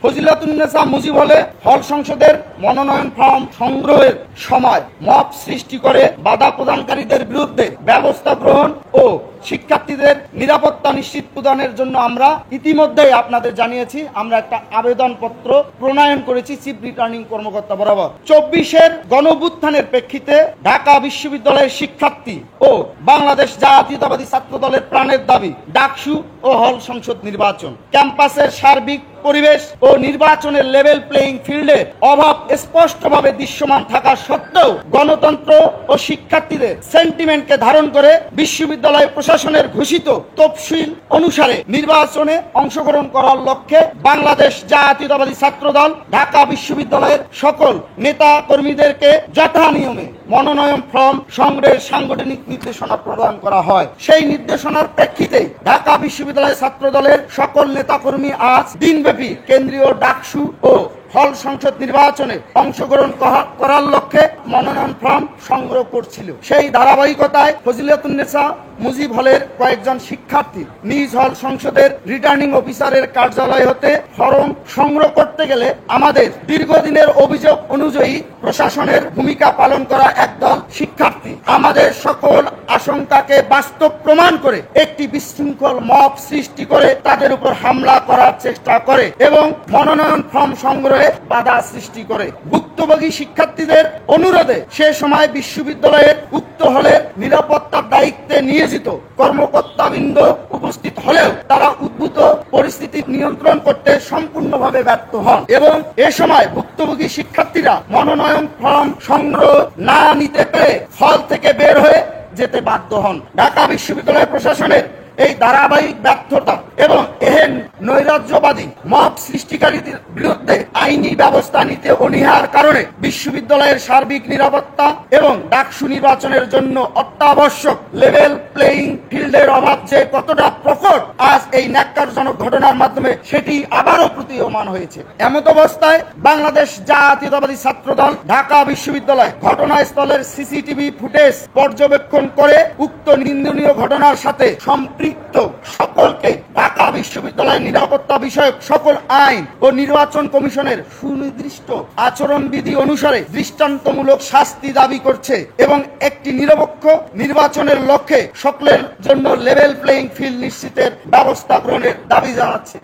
ফজিলাতুন্নেসা মুজিব হলে হল সংসদের মনোনয়ন ফর্ম সংগ্রহের সময় মব সৃষ্টি করে বাধা প্রদানকারীদের বিরুদ্ধে ব্যবস্থা গ্রহণ ও শিক্ষার্থীদের নিরাপত্তা নিশ্চিত প্রদানের জন্য আমরা ইতিমধ্যেই আপনাদের জানিয়েছি, আমরা একটা আবেদনপত্র প্রণয়ন করেছি চিফ রিটার্নিং কর্মকর্তা বরাবর। 24-এর গণঅভ্যুত্থানের প্রেক্ষিতে ঢাকা বিশ্ববিদ্যালয়ের শিক্ষার্থী ও বাংলাদেশ জাতীয়তাবাদী ছাত্র দলের প্রাণের দাবি ডাকসু ও হল সংসদ নির্বাচন। ক্যাম্পাসের সার্বিক পরিবেশ ও নির্বাচনের লেভেল প্লেইং ফিল্ডে অভাব স্পষ্টভাবে দৃশ্যমান থাকা সত্ত্বেও গণতন্ত্র ও শিক্ষার্থীদের সেন্টিমেন্টকে ধারণ করে বিশ্ববিদ্যালয় প্রশাসনের ঘোষিত তফসিল অনুসারে নির্বাচনে অংশগ্রহণ করার লক্ষ্যে বাংলাদেশ জাতীয়তাবাদী ছাত্র দল ঢাকা বিশ্ববিদ্যালয়ের সকল নেতা কর্মীদেরকে যথা নিয়মে মনোনয়ন ফর্ম সংগ্রহের সাংগঠনিক নির্দেশনা প্রদান করা হয়। সেই নির্দেশনার প্রেক্ষিতে ঢাকা বিশ্ববিদ্যালয় ছাত্র দলের সকল নেতাকর্মী আজ দিনব্যাপী কেন্দ্রীয় ডাকসু ও হল সংসদ নির্বাচনে অংশগ্রহণ করার লক্ষ্যে মনোনয়ন ফর্ম সংগ্রহ করছিল। সেই ধারাবাহিকতায় ফজিলাতুন্নেসা মুজিব হলের কয়েকজন শিক্ষার্থী নিজ হল সংসদের রিটার্নিং অফিসারের কার্যালয় হতে ফর্ম সংগ্রহ করতে গেলে আমাদের দীর্ঘদিনের অভিযোগ অনুযায়ী প্রশাসনের ভূমিকা পালন করা একদল শিক্ষার্থী আমাদের সকল আশঙ্কাকে বাস্তব প্রমাণ করে একটি বিশৃঙ্খল মব সৃষ্টি করে তাদের উপর হামলা করার চেষ্টা করে এবং মনোনয়ন ফর্ম সংগ্রহে বাধা সৃষ্টি করে। ভুক্তভোগী শিক্ষার্থীদের অনুরোধে সে সময় বিশ্ববিদ্যালয়ের উক্ত হলের নিরাপত্তার দায়িত্বে নিয়োজিত কর্মকর্তাবৃন্দ উপস্থিত হলেও তারা উদ্ভূত পরিস্থিতি নিয়ন্ত্রণ করতে সম্পূর্ণভাবে ব্যর্থ হন এবং এ সময় ভুক্তভোগী শিক্ষার্থীরা মনোনয়ন ফর্ম সংগ্রহ না নিতে পেরে হল থেকে বের হয়ে যেতে বাধ্য হন। ঢাকা বিশ্ববিদ্যালয় প্রশাসনের এই ধারাবাহিক ব্যর্থতা এবং এহেন নৈরাজ্যবাদী মব সৃষ্টিকারীদের বিরুদ্ধে আইনি ব্যবস্থা নিতে অনীহার কারণে বিশ্ববিদ্যালয়ের সার্বিক নিরাপত্তা এবং ডাকসু নির্বাচনের জন্য অত্যাবশ্যক লেভেল প্লেইং ফিল্ডের অভাব যে কতটা প্রকট আজ এই ন্যাক্কারজনক ঘটনার মাধ্যমে সেটি আবারও প্রতীয়মান হয়েছে। এমত অবস্থায় বাংলাদেশ জাতীয়তাবাদী ছাত্র দল ঢাকা বিশ্ববিদ্যালয় ঘটনাস্থলের সিসিটিভি ফুটেজ পর্যবেক্ষণ করে উক্ত নিন্দনীয় ঘটনার সাথে সম্পৃক্ত সকলকে ঢাকা বিশ্ববিদ্যালয়ের নিরাপত্তা বিষয়ক সকল আইন ও নির্বাচন কমিশনের সুনির্দিষ্ট আচরণবিধি অনুসারে দৃষ্টান্তমূলক শাস্তি দাবি করছে এবং একটি নিরপেক্ষ নির্বাচনের লক্ষ্যে সকলের জন্য লেভেল প্লেইং ফিল্ড নিশ্চিতের ব্যবস্থা গ্রহণের দাবি জানাচ্ছে।